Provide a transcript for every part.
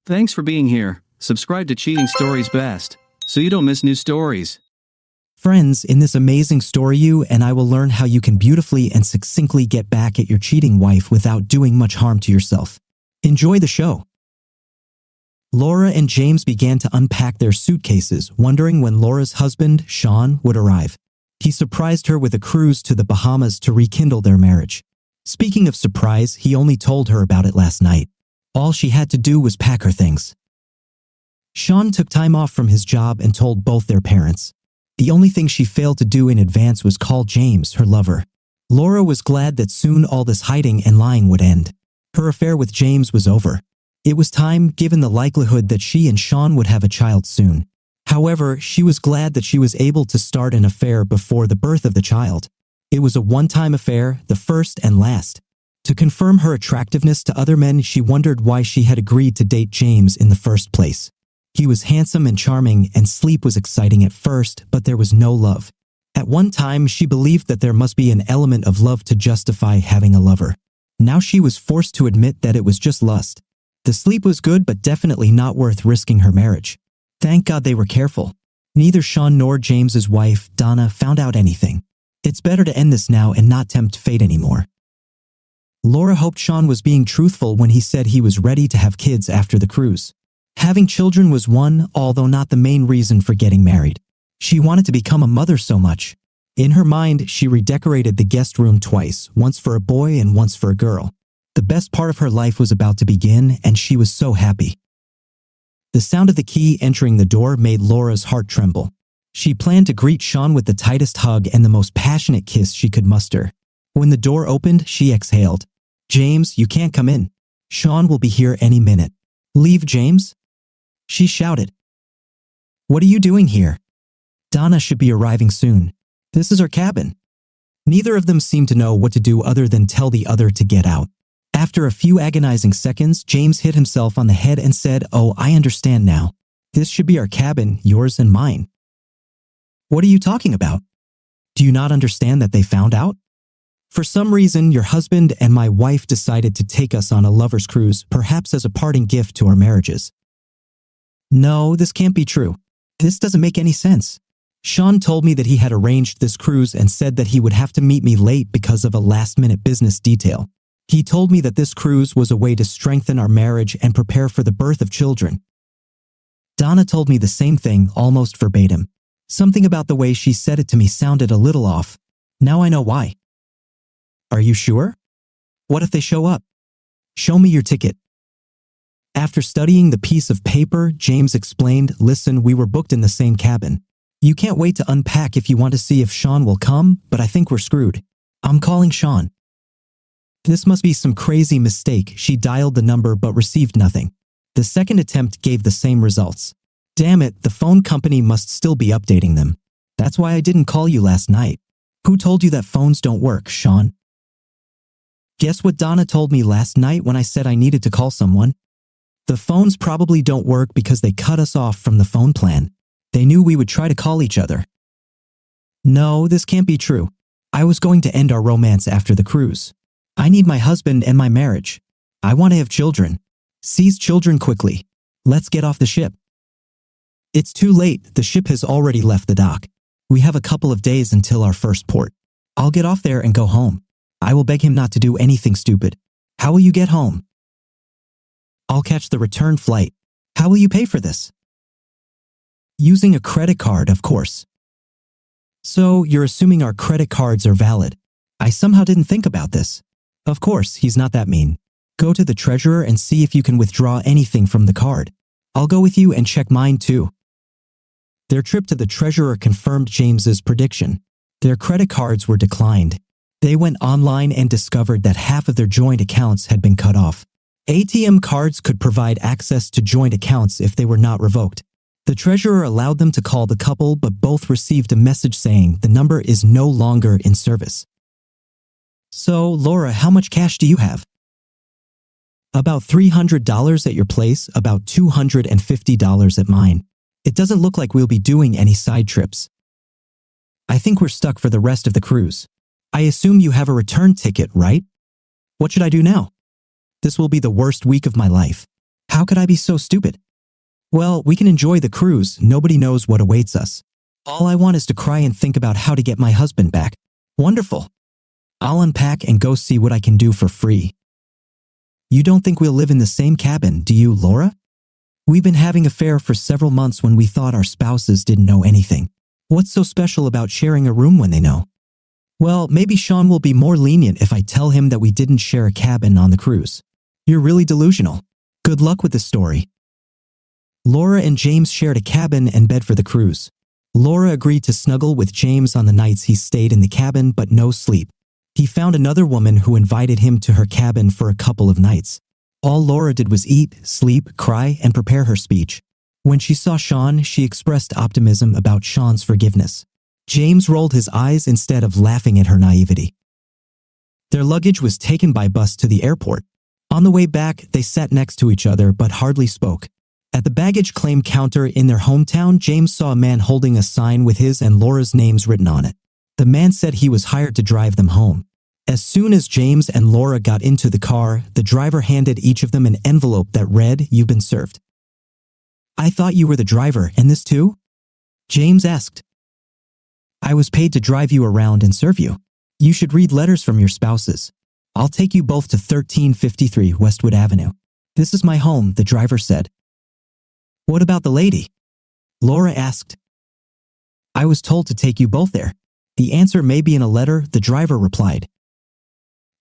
Thanks for being here. Subscribe to Cheating Stories Best, so you don't miss new stories. Friends, in this amazing story you and I will learn how you can beautifully and succinctly get back at your cheating wife without doing much harm to yourself. Enjoy the show. Laura and James began to unpack their suitcases, wondering when Laura's husband, Sean, would arrive. He surprised her with a cruise to the Bahamas to rekindle their marriage. Speaking of surprise, he only told her about it last night. All she had to do was pack her things. Sean took time off from his job and told both their parents. The only thing she failed to do in advance was call James, her lover. Laura was glad that soon all this hiding and lying would end. Her affair with James was over. It was time, given the likelihood that she and Sean would have a child soon. However, she was glad that she was able to start an affair before the birth of the child. It was a one-time affair, the first and last. To confirm her attractiveness to other men, she wondered why she had agreed to date James in the first place. He was handsome and charming, and sleep was exciting at first, but there was no love. At one time, she believed that there must be an element of love to justify having a lover. Now she was forced to admit that it was just lust. The sleep was good, but definitely not worth risking her marriage. Thank God they were careful. Neither Sean nor James's wife, Donna, found out anything. It's better to end this now and not tempt fate anymore. Laura hoped Sean was being truthful when he said he was ready to have kids after the cruise. Having children was one, although not the main reason for getting married. She wanted to become a mother so much. In her mind, she redecorated the guest room twice, once for a boy and once for a girl. The best part of her life was about to begin, and she was so happy. The sound of the key entering the door made Laura's heart tremble. She planned to greet Sean with the tightest hug and the most passionate kiss she could muster. When the door opened, she exhaled. "James, you can't come in. Sean will be here any minute." "Leave, James?" she shouted. "What are you doing here? Donna should be arriving soon. This is her cabin." Neither of them seemed to know what to do other than tell the other to get out. After a few agonizing seconds, James hit himself on the head and said, "Oh, I understand now. This should be our cabin, yours and mine." "What are you talking about? Do you not understand that they found out? For some reason, your husband and my wife decided to take us on a lover's cruise, perhaps as a parting gift to our marriages." "No, this can't be true. This doesn't make any sense. Sean told me that he had arranged this cruise and said that he would have to meet me late because of a last-minute business detail. He told me that this cruise was a way to strengthen our marriage and prepare for the birth of children." Donna told me the same thing, almost verbatim. Something about the way she said it to me sounded a little off. Now I know why. "Are you sure? What if they show up? Show me your ticket." After studying the piece of paper, James explained, "Listen, we were booked in the same cabin. You can't wait to unpack if you want to see if Sean will come, but I think we're screwed. I'm calling Sean." This must be some crazy mistake. She dialed the number but received nothing. The second attempt gave the same results. Damn it, the phone company must still be updating them. That's why I didn't call you last night. Who told you that phones don't work, Sean? Guess what Donna told me last night when I said I needed to call someone? The phones probably don't work because they cut us off from the phone plan. They knew we would try to call each other. No, this can't be true. I was going to end our romance after the cruise. I need my husband and my marriage. I want to have children. Seize children quickly. Let's get off the ship. It's too late. The ship has already left the dock. We have a couple of days until our first port. I'll get off there and go home. I will beg him not to do anything stupid. How will you get home? I'll catch the return flight. How will you pay for this? Using a credit card, of course. So, you're assuming our credit cards are valid. I somehow didn't think about this. Of course, he's not that mean. Go to the treasurer and see if you can withdraw anything from the card. I'll go with you and check mine too. Their trip to the treasurer confirmed James's prediction. Their credit cards were declined. They went online and discovered that half of their joint accounts had been cut off. ATM cards could provide access to joint accounts if they were not revoked. The treasurer allowed them to call the couple, but both received a message saying the number is no longer in service. So, Laura, how much cash do you have? About $300 at your place, about $250 at mine. It doesn't look like we'll be doing any side trips. I think we're stuck for the rest of the cruise. I assume you have a return ticket, right? What should I do now? This will be the worst week of my life. How could I be so stupid? Well, we can enjoy the cruise. Nobody knows what awaits us. All I want is to cry and think about how to get my husband back. Wonderful. I'll unpack and go see what I can do for free. You don't think we'll live in the same cabin, do you, Laura? We've been having an affair for several months when we thought our spouses didn't know anything. What's so special about sharing a room when they know? Well, maybe Sean will be more lenient if I tell him that we didn't share a cabin on the cruise. You're really delusional. Good luck with this story. Laura and James shared a cabin and bed for the cruise. Laura agreed to snuggle with James on the nights he stayed in the cabin, but no sleep. He found another woman who invited him to her cabin for a couple of nights. All Laura did was eat, sleep, cry, and prepare her speech. When she saw Sean, she expressed optimism about Sean's forgiveness. James rolled his eyes instead of laughing at her naivety. Their luggage was taken by bus to the airport. On the way back, they sat next to each other but hardly spoke. At the baggage claim counter in their hometown, James saw a man holding a sign with his and Laura's names written on it. The man said he was hired to drive them home. As soon as James and Laura got into the car, the driver handed each of them an envelope that read, "You've been served." I thought you were the driver, and this too? James asked. I was paid to drive you around and serve you. You should read letters from your spouses. I'll take you both to 1353 Westwood Avenue. This is my home, the driver said. What about the lady? Laura asked. I was told to take you both there. The answer may be in a letter, the driver replied.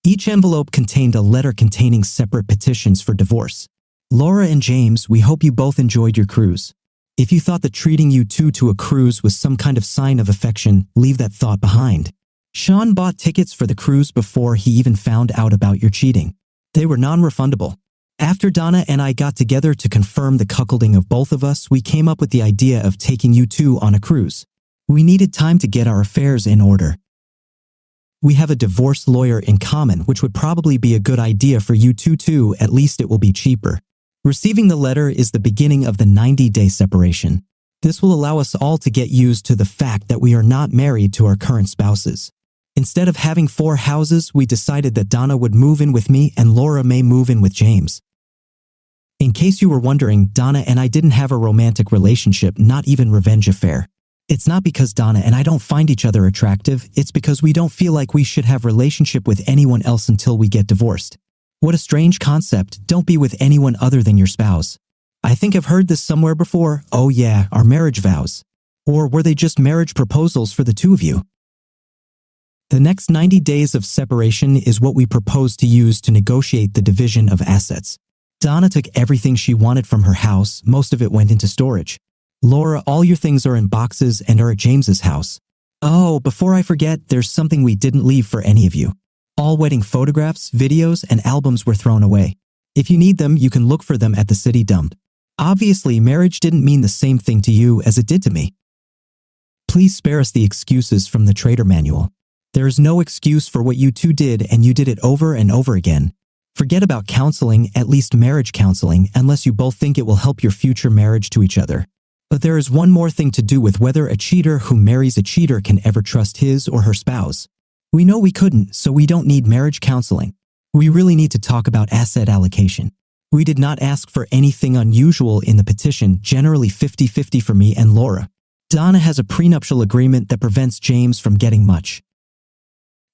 Each envelope contained a letter containing separate petitions for divorce. Laura and James, we hope you both enjoyed your cruise. If you thought that treating you two to a cruise was some kind of sign of affection, leave that thought behind. Sean bought tickets for the cruise before he even found out about your cheating. They were non-refundable. After Donna and I got together to confirm the cuckolding of both of us, we came up with the idea of taking you two on a cruise. We needed time to get our affairs in order. We have a divorce lawyer in common, which would probably be a good idea for you two too, at least it will be cheaper. Receiving the letter is the beginning of the 90-day separation. This will allow us all to get used to the fact that we are not married to our current spouses. Instead of having 4 houses, we decided that Donna would move in with me and Laura may move in with James. In case you were wondering, Donna and I didn't have a romantic relationship, not even revenge affair. It's not because Donna and I don't find each other attractive, it's because we don't feel like we should have a relationship with anyone else until we get divorced. What a strange concept, don't be with anyone other than your spouse. I think I've heard this somewhere before, oh yeah, our marriage vows. Or were they just marriage proposals for the two of you? The next 90 days of separation is what we propose to use to negotiate the division of assets. Donna took everything she wanted from her house, most of it went into storage. Laura, all your things are in boxes and are at James's house. Oh, before I forget, there's something we didn't leave for any of you. All wedding photographs, videos, and albums were thrown away. If you need them, you can look for them at the city dump. Obviously, marriage didn't mean the same thing to you as it did to me. Please spare us the excuses from the Trader Manual. There is no excuse for what you two did, and you did it over and over again. Forget about counseling, at least marriage counseling, unless you both think it will help your future marriage to each other. But there is one more thing to do with whether a cheater who marries a cheater can ever trust his or her spouse. We know we couldn't, so we don't need marriage counseling. We really need to talk about asset allocation. We did not ask for anything unusual in the petition, generally 50-50 for me and Laura. Donna has a prenuptial agreement that prevents James from getting much.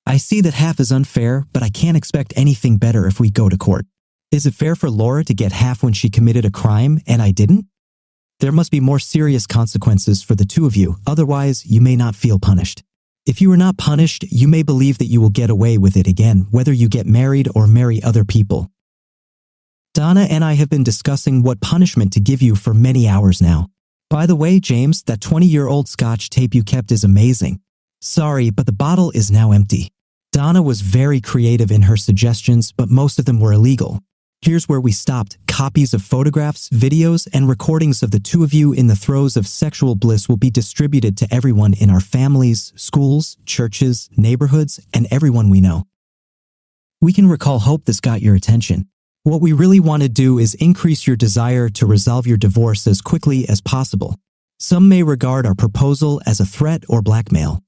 I see that half is unfair, but I can't expect anything better if we go to court. Is it fair for Laura to get half when she committed a crime and I didn't? There must be more serious consequences for the two of you, otherwise you may not feel punished. If you are not punished, you may believe that you will get away with it again, whether you get married or marry other people. Donna and I have been discussing what punishment to give you for many hours now. By the way, James, that 20-year-old Scotch tape you kept is amazing. Sorry, but the bottle is now empty. Donna was very creative in her suggestions, but most of them were illegal. Here's where we stopped. Copies of photographs, videos, and recordings of the two of you in the throes of sexual bliss will be distributed to everyone in our families, schools, churches, neighborhoods, and everyone we know. We can hope this got your attention. What we really want to do is increase your desire to resolve your divorce as quickly as possible. Some may regard our proposal as a threat or blackmail.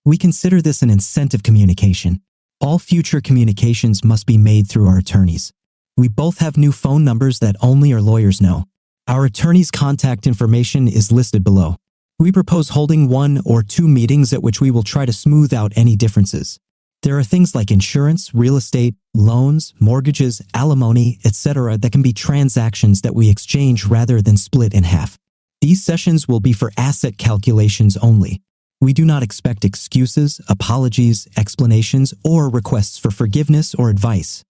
We consider this an incentive communication. All future communications must be made through our attorneys. We both have new phone numbers that only our lawyers know. Our attorney's contact information is listed below. We propose holding 1 or 2 meetings at which we will try to smooth out any differences. There are things like insurance, real estate, loans, mortgages, alimony, etc. that can be transactions that we exchange rather than split in half. These sessions will be for asset calculations only. We do not expect excuses, apologies, explanations, or requests for forgiveness or advice.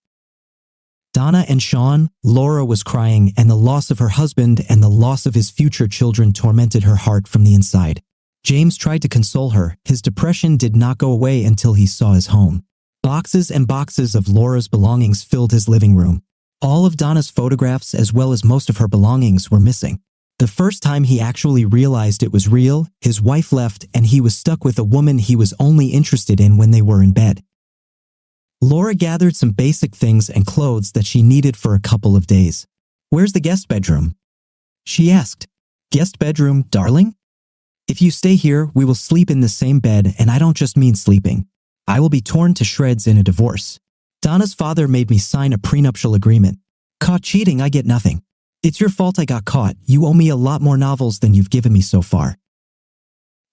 Donna and Sean, Laura was crying, and the loss of her husband and the loss of his future children tormented her heart from the inside. James tried to console her. His depression did not go away until he saw his home. Boxes and boxes of Laura's belongings filled his living room. All of Donna's photographs as well as most of her belongings were missing. The first time he actually realized it was real, his wife left and he was stuck with a woman he was only interested in when they were in bed. Laura gathered some basic things and clothes that she needed for a couple of days. "Where's the guest bedroom?" she asked. "Guest bedroom, darling? If you stay here, we will sleep in the same bed, and I don't just mean sleeping. I will be torn to shreds in a divorce. Donna's father made me sign a prenuptial agreement. Caught cheating, I get nothing. It's your fault I got caught. You owe me a lot more novels than you've given me so far.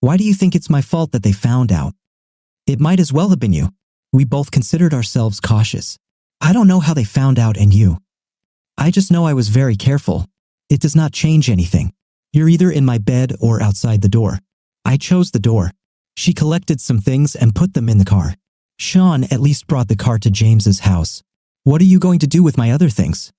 Why do you think it's my fault that they found out? It might as well have been you." We both considered ourselves cautious. "I don't know how they found out and you. I just know I was very careful. It does not change anything. You're either in my bed or outside the door. I chose the door." She collected some things and put them in the car. "Sean at least brought the car to James's house. What are you going to do with my other things?"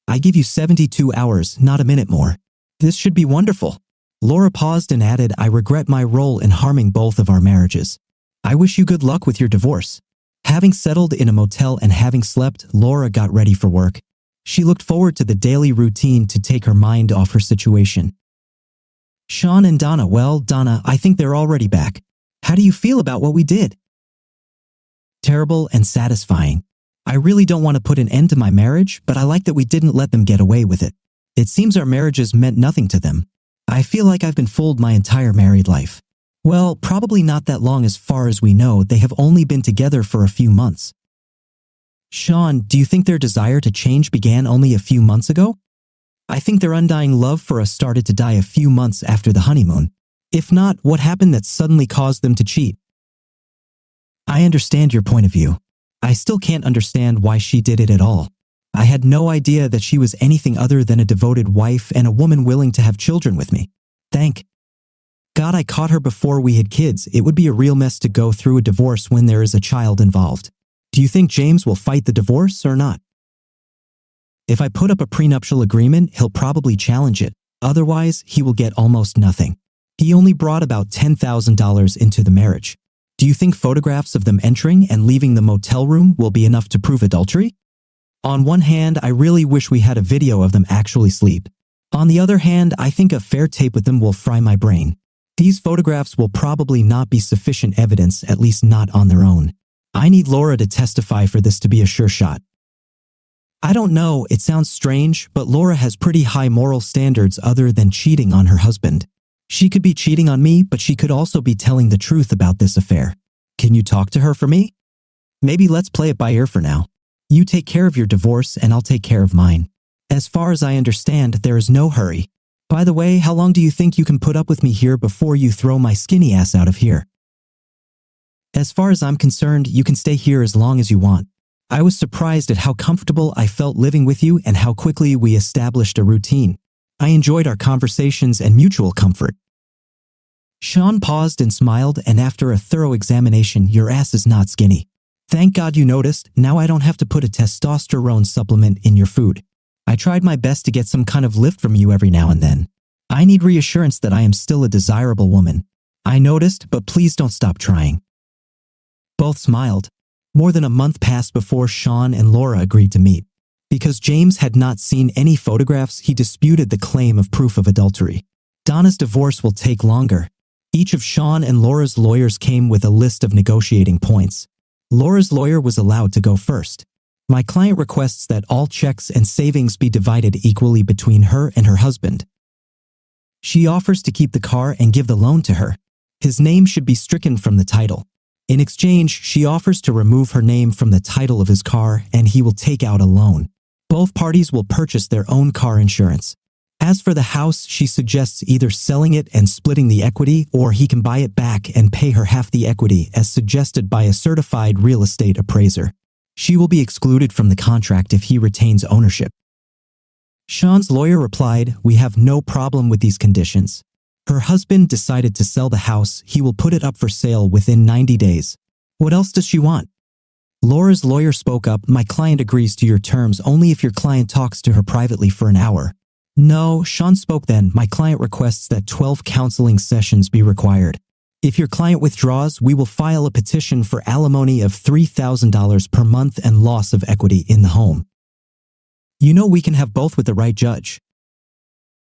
"I give you 72 hours, not a minute more. This should be wonderful." Laura paused and added, "I regret my role in harming both of our marriages. I wish you good luck with your divorce." Having settled in a motel and having slept, Laura got ready for work. She looked forward to the daily routine to take her mind off her situation. "Sean and Donna, well, Donna, I think they're already back. How do you feel about what we did?" "Terrible and satisfying. I really don't want to put an end to my marriage, but I like that we didn't let them get away with it. It seems our marriages meant nothing to them. I feel like I've been fooled my entire married life." "Well, probably not that long as far as we know. They have only been together for a few months." "Sean, do you think their desire to change began only a few months ago? I think their undying love for us started to die a few months after the honeymoon. If not, what happened that suddenly caused them to cheat?" "I understand your point of view. I still can't understand why she did it at all. I had no idea that she was anything other than a devoted wife and a woman willing to have children with me. Thank God I caught her before we had kids. It would be a real mess to go through a divorce when there is a child involved. Do you think James will fight the divorce or not? If I put up a prenuptial agreement, he'll probably challenge it. Otherwise, he will get almost nothing. He only brought about $10,000 into the marriage. Do you think photographs of them entering and leaving the motel room will be enough to prove adultery? On one hand, I really wish we had a video of them actually sleep. On the other hand, I think a fair tape with them will fry my brain. These photographs will probably not be sufficient evidence, at least not on their own. I need Laura to testify for this to be a sure shot." "I don't know, it sounds strange, but Laura has pretty high moral standards other than cheating on her husband. She could be cheating on me, but she could also be telling the truth about this affair. Can you talk to her for me? Maybe let's play it by ear for now. You take care of your divorce and I'll take care of mine. As far as I understand, there is no hurry. By the way, how long do you think you can put up with me here before you throw my skinny ass out of here?" "As far as I'm concerned, you can stay here as long as you want. I was surprised at how comfortable I felt living with you and how quickly we established a routine. I enjoyed our conversations and mutual comfort." Sean paused and smiled, and after a thorough examination, "Your ass is not skinny. Thank God you noticed. Now I don't have to put a testosterone supplement in your food. I tried my best to get some kind of lift from you every now and then. I need reassurance that I am still a desirable woman. I noticed, but please don't stop trying." Both smiled. More than a month passed before Sean and Laura agreed to meet. Because James had not seen any photographs, he disputed the claim of proof of adultery. Donna's divorce will take longer. Each of Sean and Laura's lawyers came with a list of negotiating points. Laura's lawyer was allowed to go first. "My client requests that all checks and savings be divided equally between her and her husband. She offers to keep the car and give the loan to her. His name should be stricken from the title. In exchange, she offers to remove her name from the title of his car and he will take out a loan. Both parties will purchase their own car insurance. As for the house, she suggests either selling it and splitting the equity, or he can buy it back and pay her half the equity as suggested by a certified real estate appraiser. She will be excluded from the contract if he retains ownership. Sean's lawyer replied, "We have no problem with these conditions. Her husband decided to sell the house. He will put it up for sale within 90 days. What else does she want?" Laura's lawyer spoke up, "My client agrees to your terms only if your client talks to her privately for an hour." "No," Sean spoke then, "my client requests that 12 counseling sessions be required. If your client withdraws, we will file a petition for alimony of $3,000 per month and loss of equity in the home. You know we can have both with the right judge."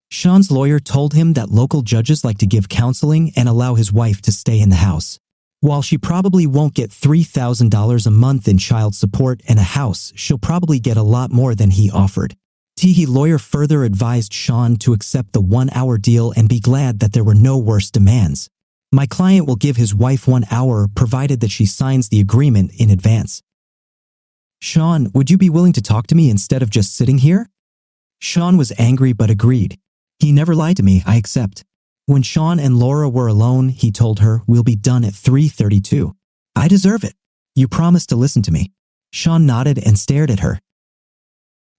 Sean's lawyer told him that local judges like to give counseling and allow his wife to stay in the house. While she probably won't get $3,000 a month in child support and a house, she'll probably get a lot more than he offered. Teehee lawyer further advised Sean to accept the 1-hour deal and be glad that there were no worse demands. "My client will give his wife 1 hour provided that she signs the agreement in advance." "Sean, would you be willing to talk to me instead of just sitting here?" Sean was angry but agreed. "He never lied to me, I accept." When Sean and Laura were alone, he told her, "We'll be done at 3:32. I deserve it. You promised to listen to me." Sean nodded and stared at her.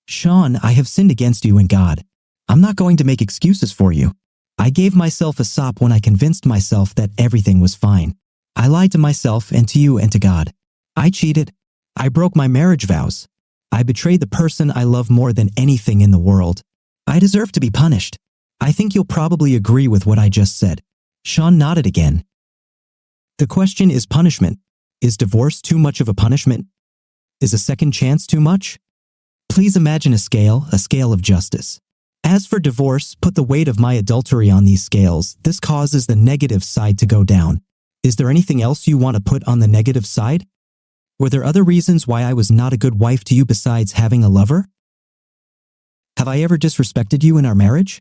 "Sean, I have sinned against you and God. I'm not going to make excuses for you. I gave myself a sop when I convinced myself that everything was fine. I lied to myself and to you and to God. I cheated. I broke my marriage vows. I betrayed the person I love more than anything in the world. I deserve to be punished. I think you'll probably agree with what I just said." Sean nodded again. "The question is punishment. Is divorce too much of a punishment? Is a second chance too much? Please imagine a scale of justice. As for divorce, put the weight of my adultery on these scales. This causes the negative side to go down. Is there anything else you want to put on the negative side? Were there other reasons why I was not a good wife to you besides having a lover? Have I ever disrespected you in our marriage?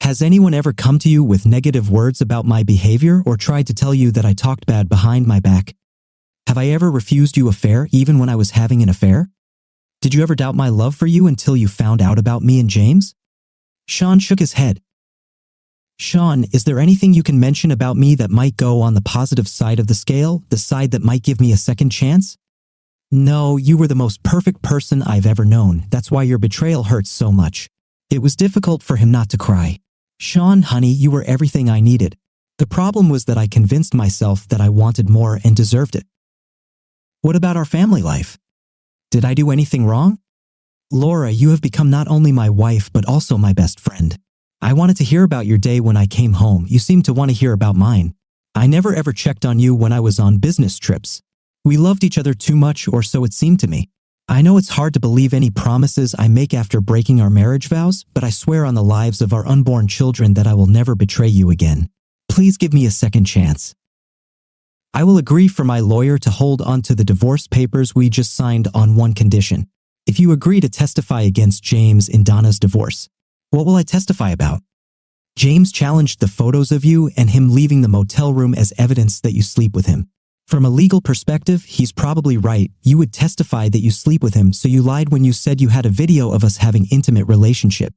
Has anyone ever come to you with negative words about my behavior or tried to tell you that I talked bad behind my back? Have I ever refused you a fare even when I was having an affair? Did you ever doubt my love for you until you found out about me and James?" Sean shook his head. "Sean, is there anything you can mention about me that might go on the positive side of the scale, the side that might give me a second chance?" "No, you were the most perfect person I've ever known. That's why your betrayal hurts so much." It was difficult for him not to cry. "Sean, honey, you were everything I needed. The problem was that I convinced myself that I wanted more and deserved it." "What about our family life? Did I do anything wrong?" "Laura, you have become not only my wife but also my best friend. I wanted to hear about your day when I came home. You seemed to want to hear about mine. I never ever checked on you when I was on business trips. We loved each other too much, or so it seemed to me. I know it's hard to believe any promises I make after breaking our marriage vows, but I swear on the lives of our unborn children that I will never betray you again. Please give me a second chance. I will agree for my lawyer to hold on to the divorce papers we just signed on one condition. If you agree to testify against James in Donna's divorce." "What will I testify about?" "James challenged the photos of you and him leaving the motel room as evidence that you sleep with him. From a legal perspective, he's probably right. You would testify that you sleep with him, so you lied when you said you had a video of us having intimate relationship."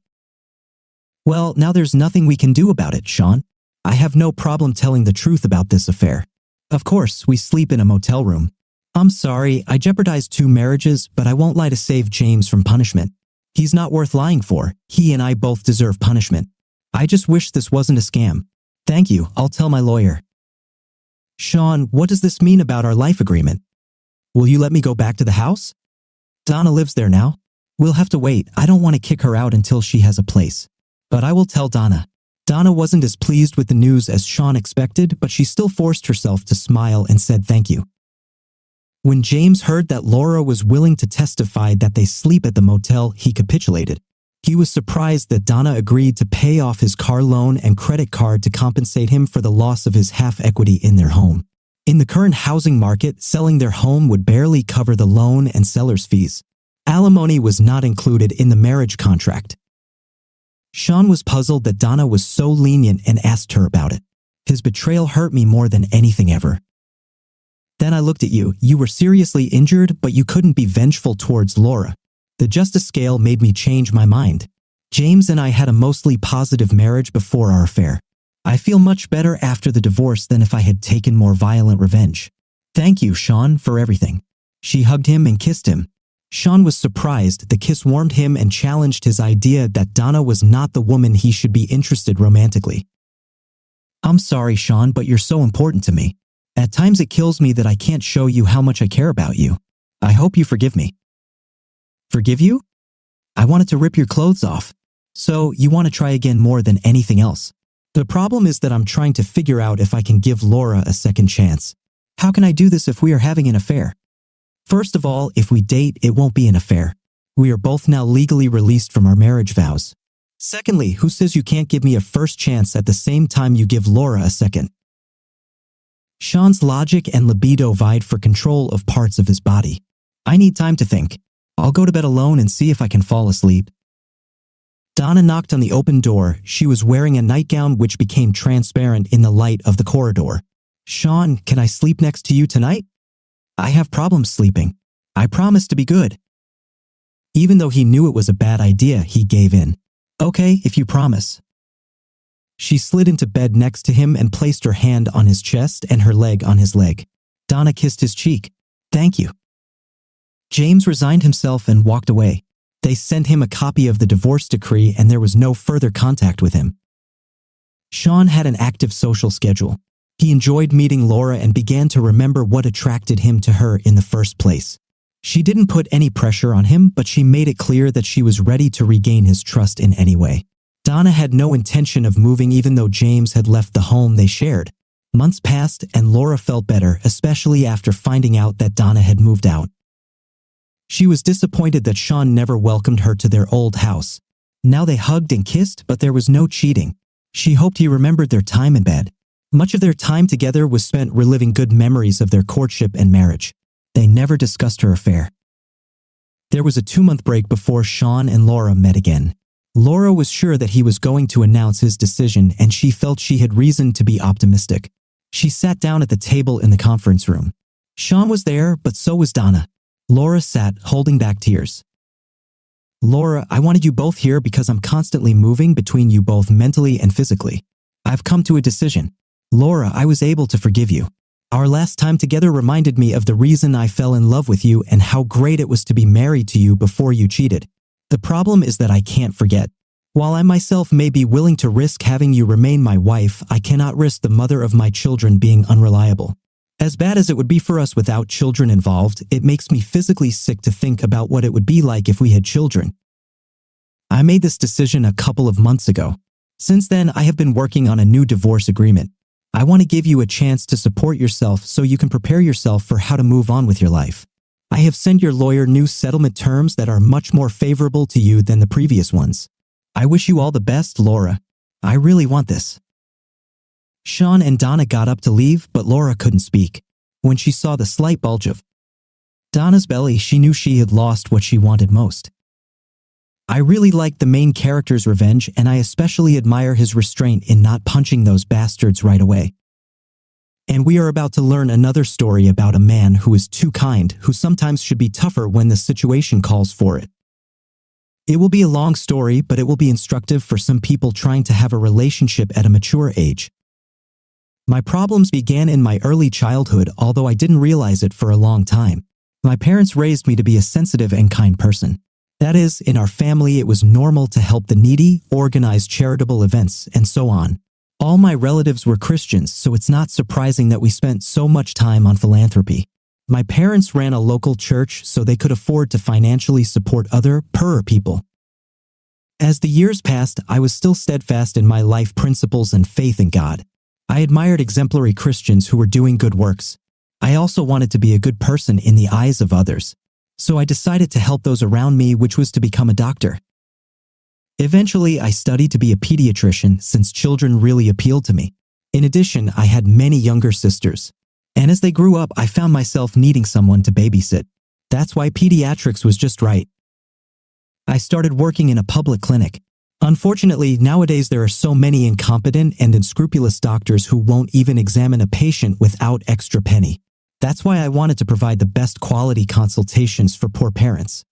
"Well, now there's nothing we can do about it, Sean. I have no problem telling the truth about this affair. Of course, we sleep in a motel room. I'm sorry, I jeopardized 2 marriages, but I won't lie to save James from punishment. He's not worth lying for. He and I both deserve punishment. I just wish this wasn't a scam. Thank you, I'll tell my lawyer." "Sean, what does this mean about our life agreement? Will you let me go back to the house?" "Donna lives there now. We'll have to wait. I don't want to kick her out until she has a place. But I will tell Donna." Donna wasn't as pleased with the news as Sean expected, but she still forced herself to smile and said thank you. When James heard that Laura was willing to testify that they sleep at the motel, he capitulated. He was surprised that Donna agreed to pay off his car loan and credit card to compensate him for the loss of his half equity in their home. In the current housing market, selling their home would barely cover the loan and seller's fees. Alimony was not included in the marriage contract. Sean was puzzled that Donna was so lenient and asked her about it. "His betrayal hurt me more than anything ever. Then I looked at you. You were seriously injured, but you couldn't be vengeful towards Laura. The justice scale made me change my mind. James and I had a mostly positive marriage before our affair. I feel much better after the divorce than if I had taken more violent revenge. Thank you, Sean, for everything. She hugged him and kissed him. Sean was surprised. The kiss warmed him and challenged his idea that Donna was not the woman he should be interested romantically. I'm sorry, Sean, but you're so important to me. At times it kills me that I can't show you how much I care about you. I hope you forgive me. Forgive you? I wanted to rip your clothes off. So you want to try again more than anything else. The problem is that I'm trying to figure out if I can give Laura a second chance. How can I do this if we are having an affair? First of all, if we date, it won't be an affair. We are both now legally released from our marriage vows. Secondly, who says you can't give me a first chance at the same time you give Laura a second? Sean's logic and libido vied for control of parts of his body. I need time to think. I'll go to bed alone and see if I can fall asleep. Donna knocked on the open door. She was wearing a nightgown which became transparent in the light of the corridor. Sean, can I sleep next to you tonight? I have problems sleeping. I promise to be good. Even though he knew it was a bad idea, he gave in. Okay, if you promise. She slid into bed next to him and placed her hand on his chest and her leg on his leg. Donna kissed his cheek. Thank you. James resigned himself and walked away. They sent him a copy of the divorce decree and there was no further contact with him. Sean had an active social schedule. He enjoyed meeting Laura and began to remember what attracted him to her in the first place. She didn't put any pressure on him, but she made it clear that she was ready to regain his trust in any way. Donna had no intention of moving even though James had left the home they shared. Months passed and Laura felt better, especially after finding out that Donna had moved out. She was disappointed that Sean never welcomed her to their old house. Now they hugged and kissed, but there was no cheating. She hoped he remembered their time in bed. Much of their time together was spent reliving good memories of their courtship and marriage. They never discussed her affair. There was a 2-month break before Sean and Laura met again. Laura was sure that he was going to announce his decision and she felt she had reason to be optimistic. She sat down at the table in the conference room. Sean was there, but so was Donna. Laura sat, holding back tears. Laura, I wanted you both here because I'm constantly moving between you both mentally and physically. I've come to a decision. Laura, I was able to forgive you. Our last time together reminded me of the reason I fell in love with you and how great it was to be married to you before you cheated. The problem is that I can't forget. While I myself may be willing to risk having you remain my wife, I cannot risk the mother of my children being unreliable. As bad as it would be for us without children involved, it makes me physically sick to think about what it would be like if we had children. I made this decision a couple of months ago. Since then, I have been working on a new divorce agreement. I want to give you a chance to support yourself so you can prepare yourself for how to move on with your life. I have sent your lawyer new settlement terms that are much more favorable to you than the previous ones. I wish you all the best, Laura. I really want this. Sean and Donna got up to leave, but Laura couldn't speak. When she saw the slight bulge of Donna's belly, she knew she had lost what she wanted most. I really liked the main character's revenge, and I especially admire his restraint in not punching those bastards right away. And we are about to learn another story about a man who is too kind, who sometimes should be tougher when the situation calls for it. It will be a long story, but it will be instructive for some people trying to have a relationship at a mature age. My problems began in my early childhood, although I didn't realize it for a long time. My parents raised me to be a sensitive and kind person. That is, in our family it was normal to help the needy, organize charitable events, and so on. All my relatives were Christians, so it's not surprising that we spent so much time on philanthropy. My parents ran a local church so they could afford to financially support other, poorer people. As the years passed, I was still steadfast in my life principles and faith in God. I admired exemplary Christians who were doing good works. I also wanted to be a good person in the eyes of others. So I decided to help those around me, which was to become a doctor. Eventually, I studied to be a pediatrician since children really appealed to me. In addition, I had many younger sisters. And as they grew up, I found myself needing someone to babysit. That's why pediatrics was just right. I started working in a public clinic. Unfortunately, nowadays there are so many incompetent and unscrupulous doctors who won't even examine a patient without extra penny. That's why I wanted to provide the best quality consultations for poor parents.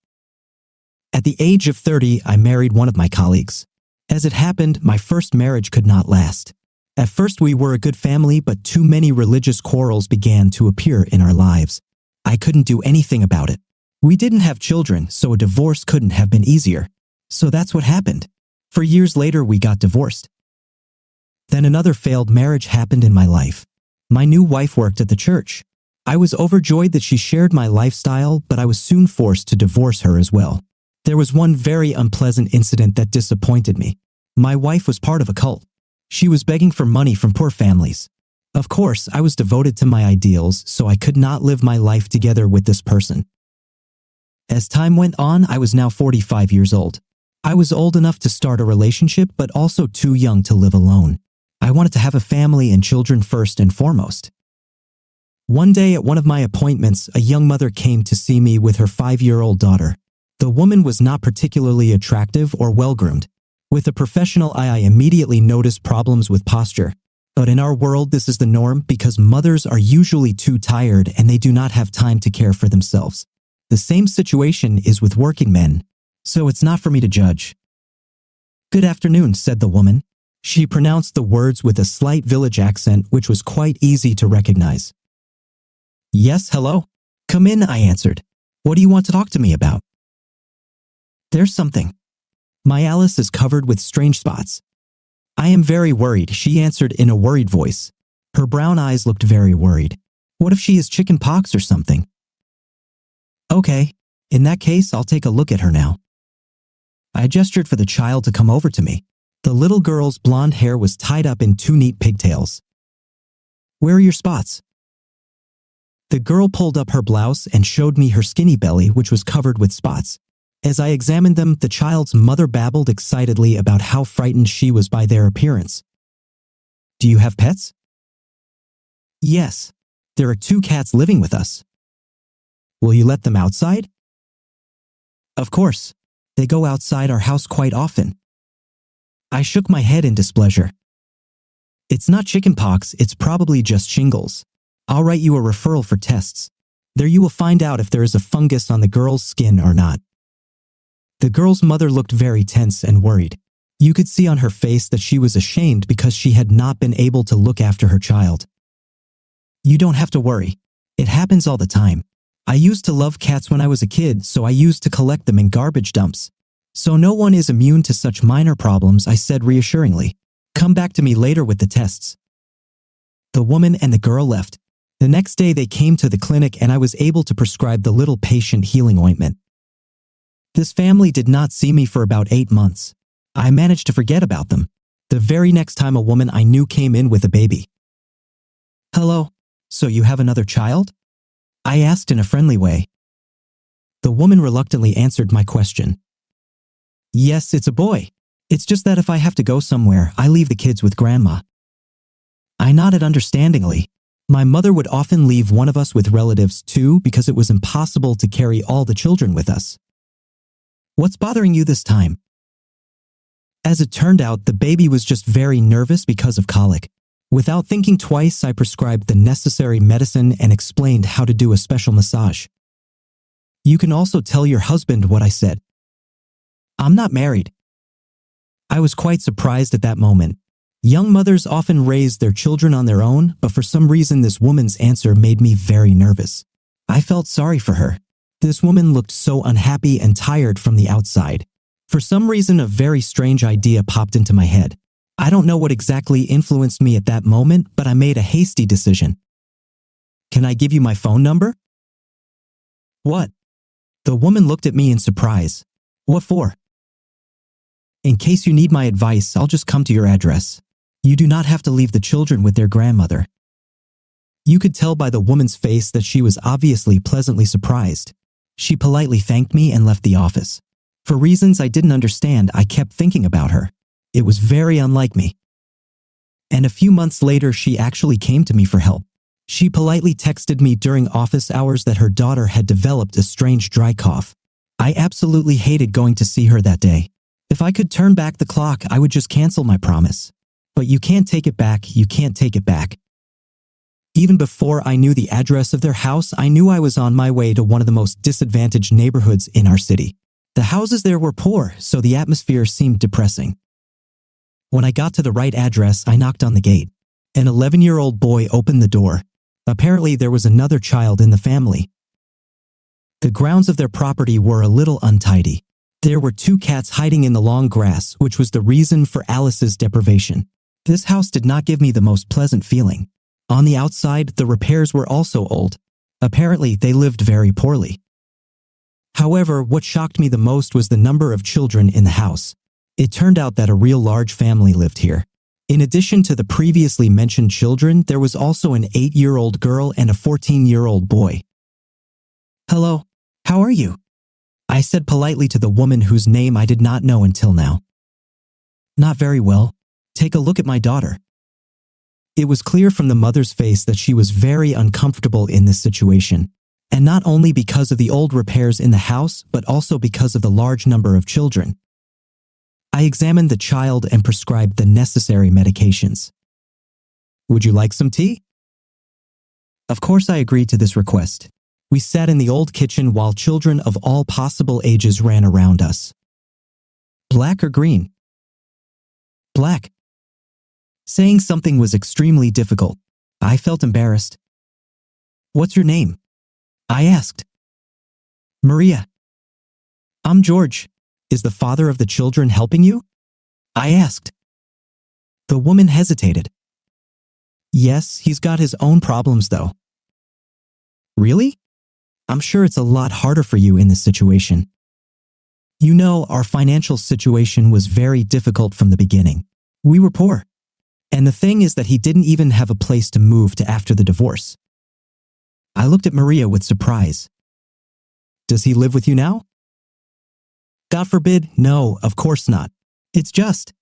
At the age of 30, I married one of my colleagues. As it happened, my first marriage could not last. At first, we were a good family, but too many religious quarrels began to appear in our lives. I couldn't do anything about it. We didn't have children, so a divorce couldn't have been easier. So that's what happened. For years later, we got divorced. Then another failed marriage happened in my life. My new wife worked at the church. I was overjoyed that she shared my lifestyle, but I was soon forced to divorce her as well. There was one very unpleasant incident that disappointed me. My wife was part of a cult. She was begging for money from poor families. Of course, I was devoted to my ideals, so I could not live my life together with this person. As time went on, I was now 45 years old. I was old enough to start a relationship, but also too young to live alone. I wanted to have a family and children first and foremost. One day at one of my appointments, a young mother came to see me with her 5-year-old daughter. The woman was not particularly attractive or well-groomed. With a professional eye, I immediately noticed problems with posture. But in our world, this is the norm because mothers are usually too tired and they do not have time to care for themselves. The same situation is with working men, so it's not for me to judge. "Good afternoon," said the woman. She pronounced the words with a slight village accent, which was quite easy to recognize. "Yes, hello." "Come in," I answered. "What do you want to talk to me about?" "There's something. My Alice is covered with strange spots." "I am very worried," she answered in a worried voice. Her brown eyes looked very worried. "What if she has chicken pox or something?" "Okay, in that case, I'll take a look at her now." I gestured for the child to come over to me. The little girl's blonde hair was tied up in 2 neat pigtails. "Where are your spots?" The girl pulled up her blouse and showed me her skinny belly, which was covered with spots. As I examined them, the child's mother babbled excitedly about how frightened she was by their appearance. "Do you have pets?" "Yes. There are 2 cats living with us." "Will you let them outside?" "Of course. They go outside our house quite often." I shook my head in displeasure. "It's not chickenpox, it's probably just shingles. I'll write you a referral for tests. There you will find out if there is a fungus on the girl's skin or not." The girl's mother looked very tense and worried. You could see on her face that she was ashamed because she had not been able to look after her child. "You don't have to worry. It happens all the time. I used to love cats when I was a kid, so I used to collect them in garbage dumps. So no one is immune to such minor problems," I said reassuringly. "Come back to me later with the tests." The woman and the girl left. The next day they came to the clinic and I was able to prescribe the little patient healing ointment. This family did not see me for about 8 months. I managed to forget about them. The very next time a woman I knew came in with a baby. "Hello, so you have another child?" I asked in a friendly way. The woman reluctantly answered my question. "Yes, it's a boy. It's just that if I have to go somewhere, I leave the kids with grandma." I nodded understandingly. My mother would often leave one of us with relatives too because it was impossible to carry all the children with us. "What's bothering you this time?" As it turned out, the baby was just very nervous because of colic. Without thinking twice, I prescribed the necessary medicine and explained how to do a special massage. "You can also tell your husband what I said." "I'm not married." I was quite surprised at that moment. Young mothers often raise their children on their own, but for some reason this woman's answer made me very nervous. I felt sorry for her. This woman looked so unhappy and tired from the outside. For some reason, a very strange idea popped into my head. I don't know what exactly influenced me at that moment, but I made a hasty decision. "Can I give you my phone number?" "What?" The woman looked at me in surprise. "What for?" "In case you need my advice, I'll just come to your address. You do not have to leave the children with their grandmother." You could tell by the woman's face that she was obviously pleasantly surprised. She politely thanked me and left the office. For reasons I didn't understand, I kept thinking about her. It was very unlike me. And a few months later, she actually came to me for help. She politely texted me during office hours that her daughter had developed a strange dry cough. I absolutely hated going to see her that day. If I could turn back the clock, I would just cancel my promise. But you can't take it back, you can't take it back. Even before I knew the address of their house, I knew I was on my way to one of the most disadvantaged neighborhoods in our city. The houses there were poor, so the atmosphere seemed depressing. When I got to the right address, I knocked on the gate. An 11-year-old boy opened the door. Apparently, there was another child in the family. The grounds of their property were a little untidy. There were 2 cats hiding in the long grass, which was the reason for Alice's deprivation. This house did not give me the most pleasant feeling. On the outside, the repairs were also old. Apparently, they lived very poorly. However, what shocked me the most was the number of children in the house. It turned out that a real large family lived here. In addition to the previously mentioned children, there was also an 8-year-old girl and a 14-year-old boy. "Hello, how are you?" I said politely to the woman whose name I did not know until now. "Not very well. Take a look at my daughter." It was clear from the mother's face that she was very uncomfortable in this situation, and not only because of the old repairs in the house, but also because of the large number of children. I examined the child and prescribed the necessary medications. "Would you like some tea?" Of course, I agreed to this request. We sat in the old kitchen while children of all possible ages ran around us. "Black or green?" "Black." Saying something was extremely difficult. I felt embarrassed. "What's your name?" I asked. "Maria." "I'm George. Is the father of the children helping you?" I asked. The woman hesitated. "Yes, he's got his own problems though." "Really? I'm sure it's a lot harder for you in this situation." "You know, our financial situation was very difficult from the beginning. We were poor. And the thing is that he didn't even have a place to move to after the divorce." I looked at Maria with surprise. "Does he live with you now?" "God forbid, no, of course not. It's just,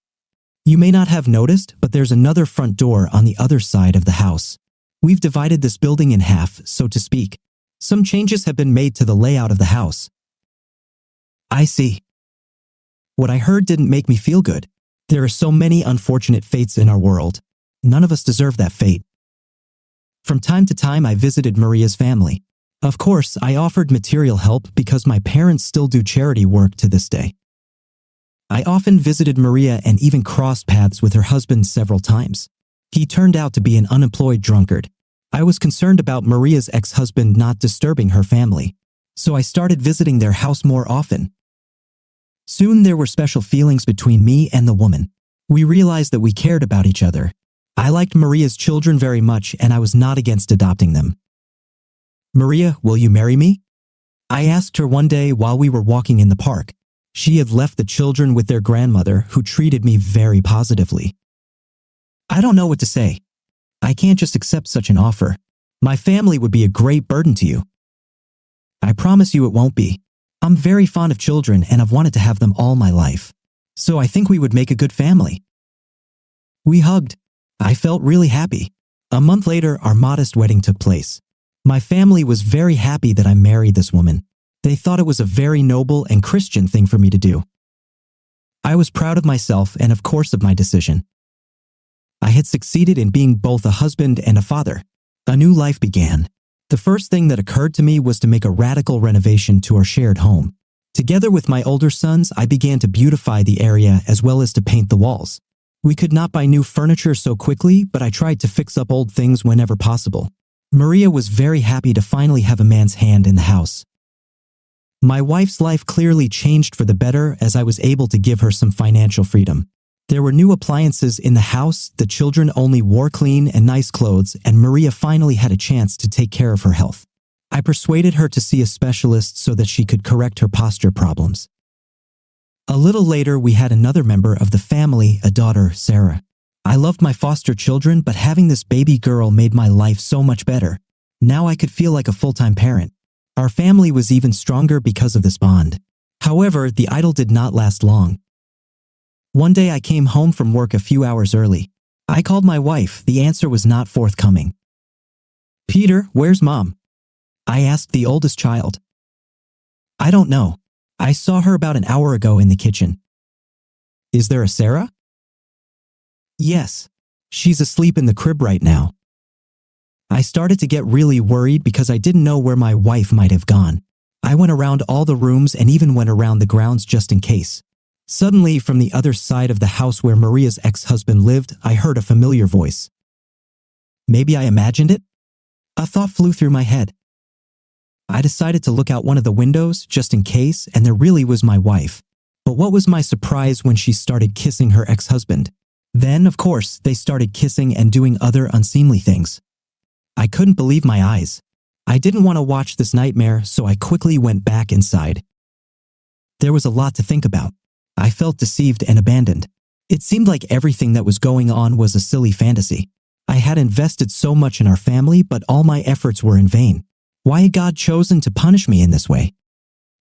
you may not have noticed, but there's another front door on the other side of the house. We've divided this building in half, so to speak. Some changes have been made to the layout of the house." "I see." What I heard didn't make me feel good. There are so many unfortunate fates in our world. None of us deserve that fate. From time to time, I visited Maria's family. Of course, I offered material help because my parents still do charity work to this day. I often visited Maria and even crossed paths with her husband several times. He turned out to be an unemployed drunkard. I was concerned about Maria's ex-husband not disturbing her family, so I started visiting their house more often. Soon there were special feelings between me and the woman. We realized that we cared about each other. I liked Maria's children very much and I was not against adopting them. "Maria, will you marry me?" I asked her one day while we were walking in the park. She had left the children with their grandmother, who treated me very positively. I don't know what to say. I can't just accept such an offer. My family would be a great burden to you. I promise you it won't be. I'm very fond of children and I've wanted to have them all my life. So I think we would make a good family. We hugged. I felt really happy. A month later, our modest wedding took place. My family was very happy that I married this woman. They thought it was a very noble and Christian thing for me to do. I was proud of myself and of course of my decision. I had succeeded in being both a husband and a father. A new life began. The first thing that occurred to me was to make a radical renovation to our shared home. Together with my older sons, I began to beautify the area as well as to paint the walls. We could not buy new furniture so quickly, but I tried to fix up old things whenever possible. Maria was very happy to finally have a man's hand in the house. My wife's life clearly changed for the better as I was able to give her some financial freedom. There were new appliances in the house, the children only wore clean and nice clothes, and Maria finally had a chance to take care of her health. I persuaded her to see a specialist so that she could correct her posture problems. A little later, we had another member of the family, a daughter, Sarah. I loved my foster children, but having this baby girl made my life so much better. Now I could feel like a full-time parent. Our family was even stronger because of this bond. However, the idyll did not last long. One day I came home from work a few hours early. I called my wife. The answer was not forthcoming. "Peter, where's Mom?" I asked the oldest child. "I don't know. I saw her about an hour ago in the kitchen." "Is there a Sarah?" "Yes. She's asleep in the crib right now." I started to get really worried because I didn't know where my wife might have gone. I went around all the rooms and even went around the grounds just in case. Suddenly, from the other side of the house where Maria's ex-husband lived, I heard a familiar voice. Maybe I imagined it? A thought flew through my head. I decided to look out one of the windows just in case, and there really was my wife. But what was my surprise when she started kissing her ex-husband? Then, of course, they started kissing and doing other unseemly things. I couldn't believe my eyes. I didn't want to watch this nightmare, so I quickly went back inside. There was a lot to think about. I felt deceived and abandoned. It seemed like everything that was going on was a silly fantasy. I had invested so much in our family, but all my efforts were in vain. Why had God chosen to punish me in this way?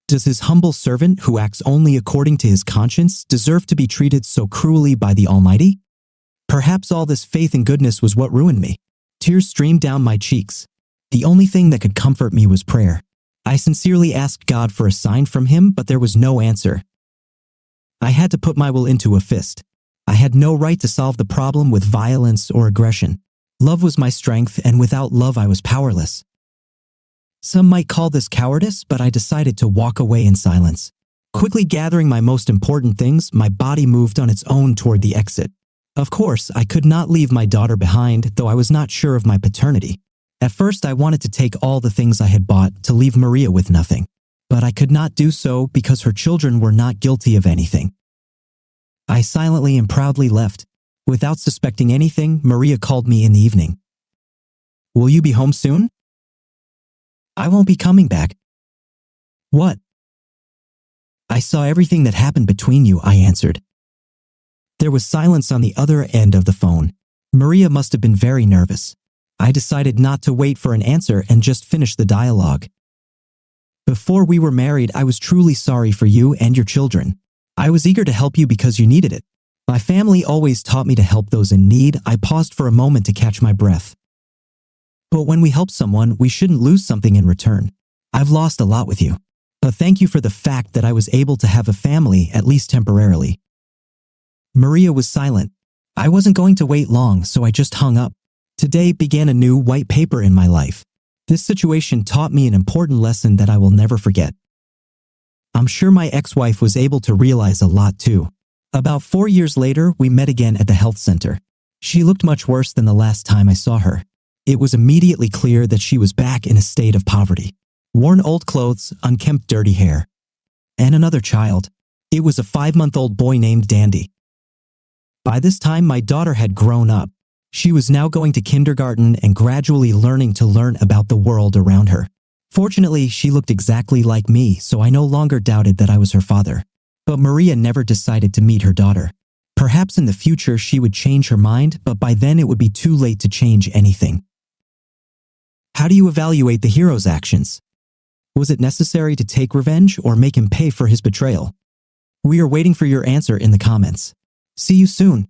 Does his humble servant, who acts only according to his conscience, deserve to be treated so cruelly by the Almighty? Perhaps all this faith and goodness was what ruined me. Tears streamed down my cheeks. The only thing that could comfort me was prayer. I sincerely asked God for a sign from him, but there was no answer. I had to put my will into a fist. I had no right to solve the problem with violence or aggression. Love was my strength, and without love I was powerless. Some might call this cowardice, but I decided to walk away in silence. Quickly gathering my most important things, my body moved on its own toward the exit. Of course, I could not leave my daughter behind, though I was not sure of my paternity. At first, I wanted to take all the things I had bought to leave Maria with nothing. But I could not do so because her children were not guilty of anything. I silently and proudly left. Without suspecting anything, Maria called me in the evening. Will you be home soon? I won't be coming back. What? I saw everything that happened between you, I answered. There was silence on the other end of the phone. Maria must have been very nervous. I decided not to wait for an answer and just finish the dialogue. Before we were married, I was truly sorry for you and your children. I was eager to help you because you needed it. My family always taught me to help those in need. I paused for a moment to catch my breath. But when we help someone, we shouldn't lose something in return. I've lost a lot with you. But thank you for the fact that I was able to have a family, at least temporarily. Maria was silent. I wasn't going to wait long, so I just hung up. Today began a new white paper in my life. This situation taught me an important lesson that I will never forget. I'm sure my ex-wife was able to realize a lot too. About 4 years later, we met again at the health center. She looked much worse than the last time I saw her. It was immediately clear that she was back in a state of poverty. Worn old clothes, unkempt dirty hair. And another child. It was a 5-month-old boy named Dandy. By this time, my daughter had grown up. She was now going to kindergarten and gradually learning about the world around her. Fortunately, she looked exactly like me, so I no longer doubted that I was her father. But Maria never decided to meet her daughter. Perhaps in the future she would change her mind, but by then it would be too late to change anything. How do you evaluate the hero's actions? Was it necessary to take revenge or make him pay for his betrayal? We are waiting for your answer in the comments. See you soon.